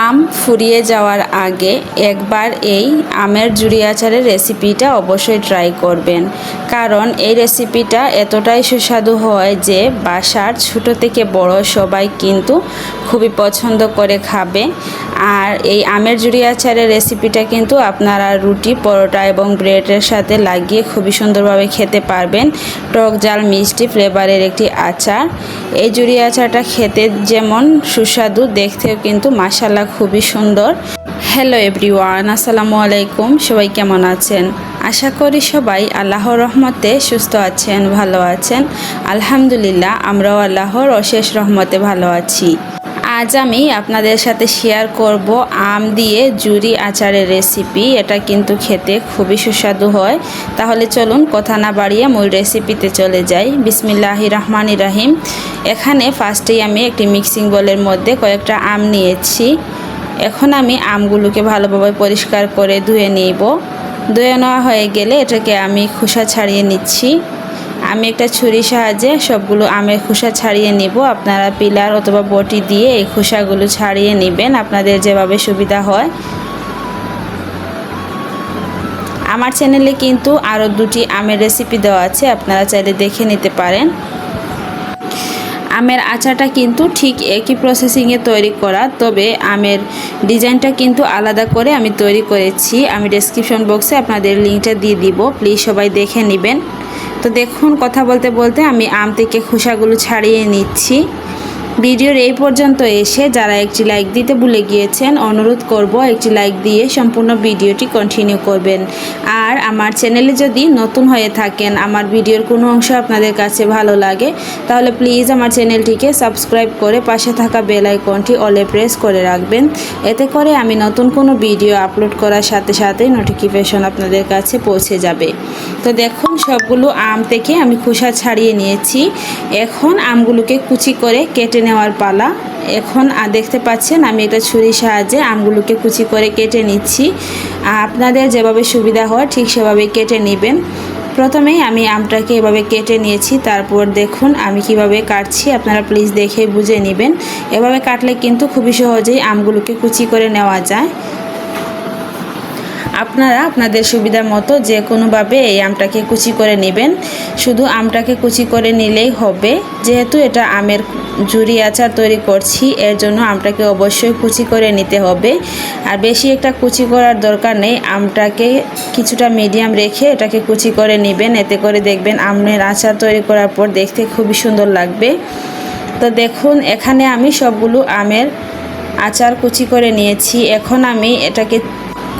আম ফুরিয়ে যাওয়ার আগে একবার এই আমের ঝুরি আচারের রেসিপিটা অবশ্যই ট্রাই করবেন, কারণ এই রেসিপিটা এতটাই সুস্বাদু হয় যে বাসার ছোট থেকে বড় সবাই কিন্তু খুবই পছন্দ করে খাবে। আর এই আমের ঝুরি আচারের রেসিপিটা কিন্তু আপনারা রুটি, পরোটা এবং ব্রেডের সাথে লাগিয়ে খুবই সুন্দরভাবে খেতে পারবেন। টক ঝাল মিষ্টি ফ্লেভারের একটি আচার। এই ঝুরি আচারটা খেতে যেমন সুস্বাদু, দেখতেও কিন্তু মাশাআল্লাহ খুবই সুন্দর। হ্যালো এভরিওয়ান, আসসালামু আলাইকুম। সবাই কেমন আছেন? আশা করি সবাই আল্লাহর রহমতে সুস্থ আছেন, ভালো আছেন। আলহামদুলিল্লাহ, আমরাও আল্লাহর অশেষ রহমতে ভালো আছি। আজ আমি আপনাদের সাথে শেয়ার করব আম দিয়ে ঝুরি আচারের রেসিপি। এটা কিন্তু খেতে খুবই সুস্বাদু হয়। তাহলে চলুন কথা না বাড়িয়ে মূল রেসিপিতে চলে যাই। বিসমিল্লাহির রহমানির রহিম। এখানে ফার্স্টেই আমি একটি মিক্সিং বোলের মধ্যে কয়েকটা আম নিয়েছি। এখন আমি আমগুলোকে ভালোভাবে পরিষ্কার করে ধুয়ে নিব। ধুয়ে নেওয়া হয়ে গেলে এটাকে আমি খোসা ছাড়িয়ে নিচ্ছি। আমি একটা ছুরির সাহায্যে সবগুলো আমের খোসা ছাড়িয়ে নিব। আপনারা পিলার অথবা বটি দিয়ে এই খোসাগুলো ছাড়িয়ে নেবেন, আপনাদের যেভাবে সুবিধা হয়। আমার চ্যানেলে কিন্তু আরও দুটি আমের রেসিপি দেওয়া আছে, আপনারা চাইলে দেখে নিতে পারেন। আমের আচারটা কিন্তু ঠিক একই প্রসেসিংয়ে তৈরি করা, তবে আমের ডিজাইনটা কিন্তু আলাদা করে আমি তৈরি করেছি। আমি ডেসক্রিপশন বক্সে আপনাদের লিঙ্কটা দিয়ে দিব, প্লিজ সবাই দেখে নেবেন। তো দেখুন, কথা বলতে বলতে আমি আম থেকে খোসাগুলো ছাড়িয়ে নিচ্ছি। ভিডিওর এই পর্যন্ত এসে যারা একটি লাইক দিতে ভুলে গিয়েছেন, অনুরোধ করব একটি লাইক দিয়ে সম্পূর্ণ ভিডিওটি কন্টিনিউ করবেন। আর আমার চ্যানেলে যদি নতুন হয়ে থাকেন, আমার ভিডিওর কোনো অংশ আপনাদের কাছে ভালো লাগে, তাহলে প্লিজ আমার চ্যানেলটিকে সাবস্ক্রাইব করে পাশে থাকা বেল আইকনটি অলে প্রেস করে রাখবেন। এতে করে আমি নতুন কোনো ভিডিও আপলোড করার সাথে সাথে নোটিফিকেশন আপনাদের কাছে পৌঁছে যাবে। তো দেখুন, সবগুলো আম থেকে আমি খোসা ছাড়িয়ে নিয়েছি। এখন আমগুলোকে কুচি করে কেটে নেওয়ার পালা। এখন দেখতে পাচ্ছেন আমি একটা ছুরির সাহায্যে আমগুলোকে কুচি করে কেটে নিচ্ছি। আপনাদের যেভাবে সুবিধা হয় ঠিক সেভাবে কেটে নেবেন। প্রথমেই আমি আমটাকে এভাবে কেটে নিয়েছি, তারপর দেখুন আমি কিভাবে কাটছি, আপনারা প্লিজ দেখে বুঝে নেবেন। এভাবে কাটলে কিন্তু খুবই সহজেই আমগুলোকে কুচি করে নেওয়া যায়। আপনারা আপনাদের সুবিধার মতো যে কোনোভাবে এই আমটাকে কুচি করে নেবেন। শুধু আমটাকে কুচি করে নিলেই হবে, যেহেতু এটা আমের ঝুরি আচার তৈরি করছি, এর জন্য আমটাকে অবশ্যই কুচি করে নিতে হবে। আর বেশি একটা কুচি করার দরকার নেই, আমটাকে কিছুটা মিডিয়াম রেখে এটাকে কুচি করে নেবেন। এতে করে দেখবেন আমের আচার তৈরি করার পর দেখতে খুবই সুন্দর লাগবে। তো দেখুন, এখানে আমি সবগুলো আমের আচার কুচি করে নিয়েছি। এখন আমি এটাকে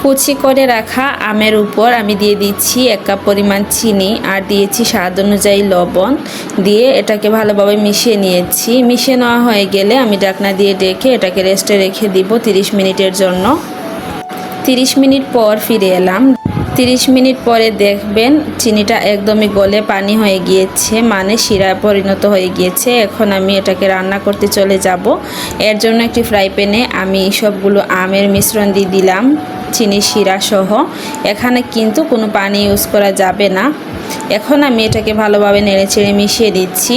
কুচি করে রাখা আমের উপর আমি দিয়ে দিচ্ছি 1 কাপ পরিমাণ চিনি, আর দিয়েছি স্বাদ অনুযায়ী লবণ। দিয়ে এটাকে ভালোভাবে মিশিয়ে নিয়েছি। মিশিয়ে নেওয়া হয়ে গেলে আমি ঢাকনা দিয়ে ঢেকে এটাকে রেস্টে রেখে দিব 30 মিনিটের জন্য। 30 মিনিট পর ফিরে এলাম। 30 মিনিট পরে দেখবেন চিনিটা একদমই গলে পানি হয়ে গিয়েছে, মানে শিরায় পরিণত হয়ে গিয়েছে। এখন আমি এটাকে রান্না করতে চলে যাব। এর জন্য একটি ফ্রাই প্যানে আমি সবগুলো আমের মিশ্রণ দিয়ে দিলাম, চিনি শিরা সহ। এখানে কিন্তু কোনো পানি ইউজ করা যাবে না। এখন আমি এটাকে ভালোভাবে নেড়েচেড়ে মিশিয়ে দিচ্ছি।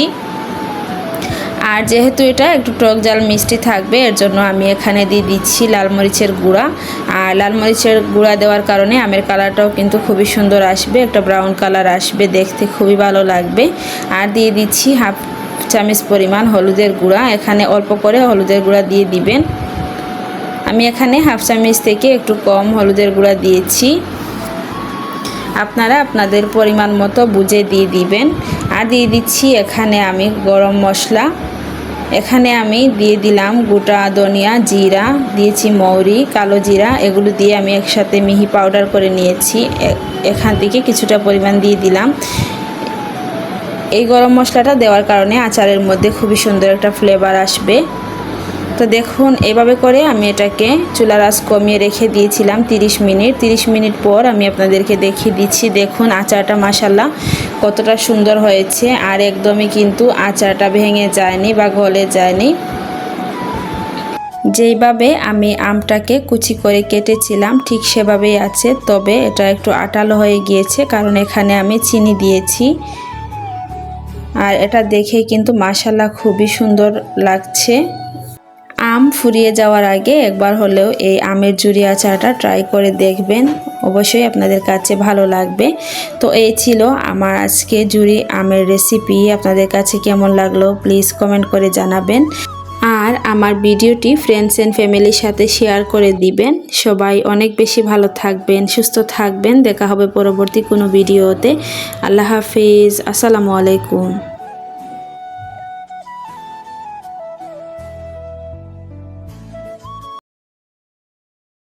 আর যেহেতু এটা একটু টক ঝাল মিষ্টি থাকবে, এর জন্য আমি এখানে দিয়ে দিচ্ছি লাল মরিচের গুঁড়া। আর লাল মরিচের গুঁড়া দেওয়ার কারণে আমের কালারটাও কিন্তু খুবই সুন্দর আসবে, একটা ব্রাউন কালার আসবে, দেখতে খুবই ভালো লাগবে। আর দিয়ে দিচ্ছি 1/2 চামচ পরিমাণ হলুদের গুঁড়া। এখানে অল্প করে হলুদের গুঁড়া দিয়ে দিবেন। আমি এখানে 1/2 চামচ থেকে একটু কম হলুদের গুঁড়া দিয়েছি, আপনারা আপনাদের পরিমাণ মতো বুঝে দিয়ে দিবেন। আর দিয়ে দিচ্ছি এখানে আমি গরম মশলা। এখানে আমি দিয়ে দিলাম গোটা ধনিয়া, জিরা, দিয়েছি মৌরি, কালো জিরা, এগুলো দিয়ে আমি একসাথে মিহি পাউডার করে নিয়েছি। এখান থেকে কিছুটা পরিমাণ দিয়ে দিলাম। এই গরম মশলাটা দেওয়ার কারণে আচারের মধ্যে খুবই সুন্দর একটা ফ্লেভার আসবে। তো দেখুন, এভাবে করে আমি এটাকে চুলার আঁচ কমিয়ে রেখে দিয়েছিলাম 30 মিনিট। 30 মিনিট পর আমি আপনাদেরকে দেখিয়ে দিচ্ছি। দেখুন আচারটা মাশাআল্লাহ কতটা সুন্দর হয়েছে, আর একদমই কিন্তু আচারটা ভেঙে যায়নি বা গলে যায়নি। যেইভাবে আমি আমটাকে কুচি করে কেটেছিলাম ঠিক সেভাবেই আছে, তবে এটা একটু আটালো হয়ে গিয়েছে, কারণ এখানে আমি চিনি দিয়েছি। আর এটা দেখে কিন্তু মাশাআল্লাহ খুবই সুন্দর লাগছে। আম ফুরিয়ে যাওয়ার আগে একবার হলেও এই আমের ঝুরি আচারটা ট্রাই করে দেখবেন, অবশ্যই আপনাদের কাছে ভালো লাগবে। তো এই ছিল আমার আজকে ঝুরি আমের রেসিপি। আপনাদের কাছে কেমন লাগলো প্লিজ কমেন্ট করে জানাবেন, আর আমার ভিডিওটি ফ্রেন্ডস অ্যান্ড ফ্যামিলির সাথে শেয়ার করে দিবেন। সবাই অনেক বেশি ভালো থাকবেন, সুস্থ থাকবেন। দেখা হবে পরবর্তী কোনো ভিডিওতে। আল্লাহ হাফিজ, আসসালামু আলাইকুম।